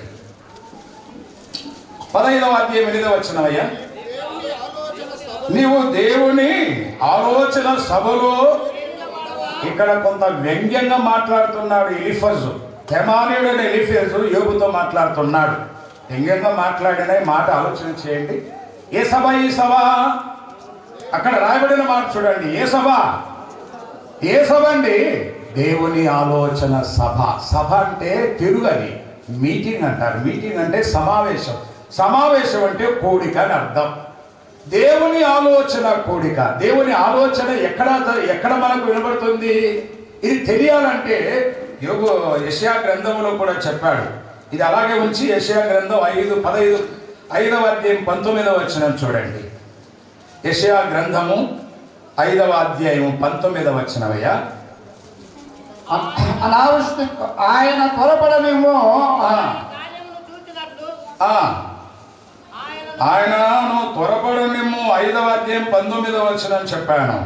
15వ అధ్యాయం 8వ వచనం అయ్యా. నీవు దేవుని ఆలోచన సభలో, ఇక్కడ కొంత వ్యంగ్యంగా మాట్లాడుతున్నాడు ఎలీఫజు. తెమానీయుడైన ఎలీఫజు యోబుతో మాట్లాడుతున్నాడు. వ్యంగ్యంగా మాట్లాడిన మాట ఆలోచన చేయండి. ఏ సభ? ఈ సభ అక్కడ రాయబడిన మాట చూడండి. ఏ సభ? ఏ సభ అండి? దేవుని ఆలోచన సభ. సభ అంటే తెలుగది మీటింగ్ అంటారు. మీటింగ్ అంటే సమావేశం. సమావేశం అంటే కూడిక అని అర్థం. దేవుని ఆలోచన కూడిక. దేవుని ఆలోచన ఎక్కడ మనకు వినబడుతుంది? ఇది తెలియాలంటే యెషయా గ్రంథంలో కూడా చెప్పాడు. ఇది అలాగే ఉంచి యెషయా గ్రంథం 5వ అధ్యాయం 19వ వచనం చూడండి. యెషయా గ్రంథము 5వ అధ్యాయం 19వ వచనమయ్యా. ఆయన త్వరపడనేమో, ఆయనను త్వరపడనేమో 5వ అధ్యాయం 19వ వచనం చెప్పాను.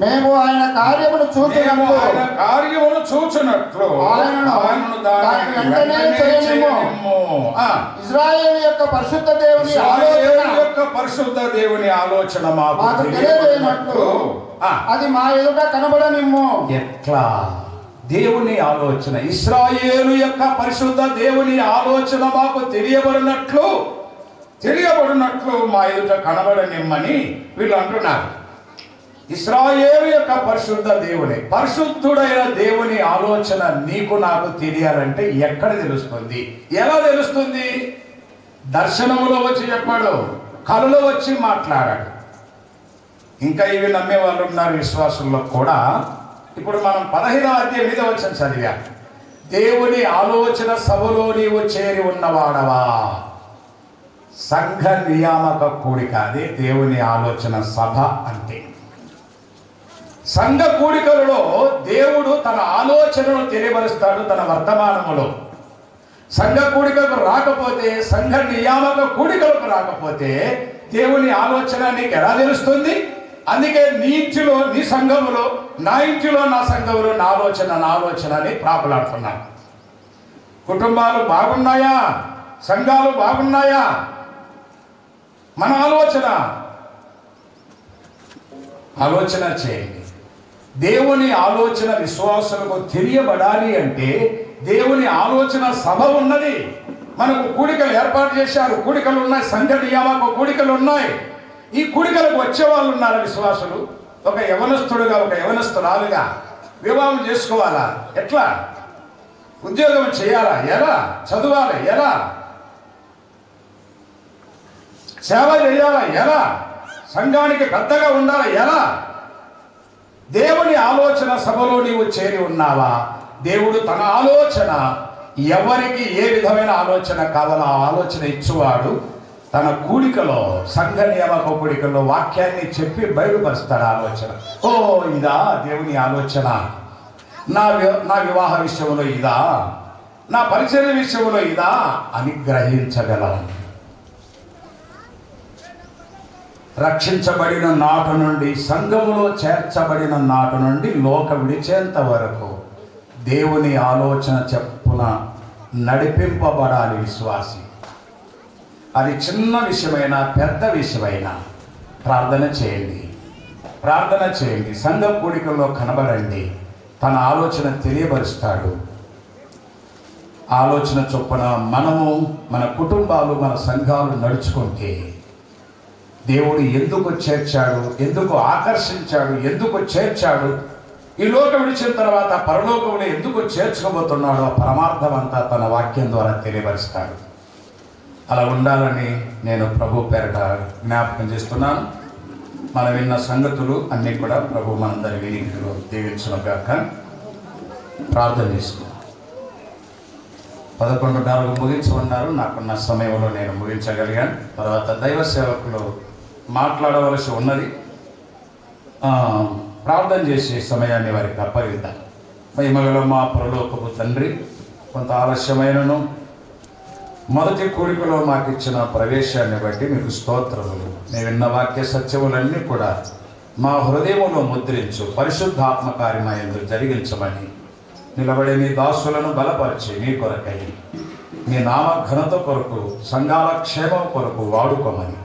మేము ఆయన కార్యమును చూచునట్లు ఇశ్రాయేలు యొక్క పరిశుద్ధ దేవుని ఆలోచన మాకు తెలియజేయనట్లు అది మా ఎదుట కనబడనిమ్ము. ఎట్లా? దేవుని ఆలోచన, ఇశ్రాయేలు యొక్క పరిశుద్ధ దేవుని ఆలోచన మాకు తెలియబడినట్లు మా ఎదుట కనబడనిమ్మని వీళ్ళు అంటున్నారు. ఇశ్రాయేలు యొక్క పరిశుద్ధ దేవుని, పరిశుద్ధుడైన దేవుని ఆలోచన నీకు నాకు తెలియాలంటే ఎక్కడ తెలుస్తుంది? ఎలా తెలుస్తుంది? దర్శనములో వచ్చి చెప్పాడు, కలలో వచ్చి మాట్లాడాడు. ఇంకా ఇవి నమ్మే వాళ్ళు ఉన్నారు విశ్వాసుల్లో కూడా. ఇప్పుడు మనం 15వ అధ్యాయం 8వ వచనం చదివాం. దేవుని ఆలోచన సభలో నీవు చేరి ఉన్నవాడవా? సంఘ నియామక కూడిక, అదే దేవుని ఆలోచన సభ అంటే. సంఘ కూడికలలో దేవుడు తన ఆలోచనను తెలియపరుస్తాడు తన వర్తమానములో. సంఘ కూడికకు రాకపోతే, సంఘ నియామక కూడికలకు రాకపోతే దేవుని ఆలోచన నీకు ఎలా తెలుస్తుంది? అందుకే నీ ఇంటిలో నీ సంఘములో, నా ఇంటిలో నా సంఘములో నా ఆలోచన అని ప్రాకులాడుతున్నాను. కుటుంబాలు బాగున్నాయా? సంఘాలు బాగున్నాయా? మన ఆలోచన చేయండి. దేవుని ఆలోచన విశ్వాసులకు తెలియబడాలి అంటే దేవుని ఆలోచన సభ ఉన్నది. మనకు కూడికలు ఏర్పాటు చేశారు, కూడికలు ఉన్నాయి, సంఘ నియామక కూడికలు ఉన్నాయి. ఈ కూడికలకు వచ్చే వాళ్ళు ఉన్నారు విశ్వాసులు. ఒక యవనస్తుడుగా, ఒక యవనస్తురాలుగా వివాహం చేసుకోవాలా? ఎట్లా? ఉద్యోగం చేయాలా? ఎలా? చదవాలా? ఎలా? సేవ చేయాలా? ఎలా? సంఘానికి పెద్దగా ఉండాలా? ఎలా? దేవుని ఆలోచన సభలో నీవు చేరి ఉన్నావా? దేవుడు తన ఆలోచన, ఎవరికి ఏ విధమైన ఆలోచన కావాలో ఆ ఆలోచన ఇచ్చువాడు తన కూడికలో, సంఘ నియామక కూడికలో వాక్యాన్ని చెప్పి బయలుపరుస్తాడు ఆలోచన. ఓ, ఇదా దేవుని ఆలోచన, నా వివాహ విషయంలో ఇదా, నా పరిచర్య విషయంలో ఇదా అని గ్రహించగలం. రక్షించబడిన నాటు నుండి, సంఘములో చేర్చబడిన నాటు నుండి లోక విడిచేంత వరకు దేవుని ఆలోచన చెప్పున నడిపింపబడాలి విశ్వాసి. అది చిన్న విషయమైనా పెద్ద విషయమైనా ప్రార్థన చేయండి, ప్రార్థన చేయండి. సంఘ కూడికల్లో కనబడండి. తన ఆలోచన తెలియపరుస్తాడు. ఆలోచన చొప్పున మనము, మన కుటుంబాలు, మన సంఘాలు నడుచుకుంటే దేవుడు ఎందుకు చేర్చాడు, ఎందుకు ఆకర్షించాడు, ఎందుకు చేర్చాడు, ఈ లోకం విడిచిన తర్వాత పరలోకంలో ఎందుకు చేర్చుకోబోతున్నాడో పరమార్థం అంతా తన వాక్యం ద్వారా తెలియపరుస్తాడు. అలా ఉండాలని నేను ప్రభు పేరట జ్ఞాపకం చేస్తున్నాను. మనం విన్న సంగతులు అన్నీ కూడా ప్రభు మనందరి వినికిడిలో దీవించునుగాక. ప్రార్థన చేసుకున్నాం. 11:4 ముగించమన్నారు. నాకున్న సమయంలో నేను ముగించగలిగాను. తర్వాత దైవ సేవకులు మాట్లాడవలసి ఉన్నది. ప్రార్థన చేసే సమయాన్ని వారికి అప్పగిద్దాం. మహిమగల మా పరలోకపు తండ్రి, కొంత ఆలస్యమైనను మొదటి కూడికలో మాకు ఇచ్చిన ప్రవేశాన్ని బట్టి మీకు స్తోత్రములు. నేను విన్న వాక్య సత్యములన్నీ కూడా మా హృదయంలో ముద్రించు, పరిశుద్ధాత్మ కార్యమయందు జరిగించమని నిలబడే మీ దాసులను బలపరిచి మీ కొరకై, మీ నామ ఘనత కొరకు, సంఘాల క్షేమం కొరకు వాడుకోమని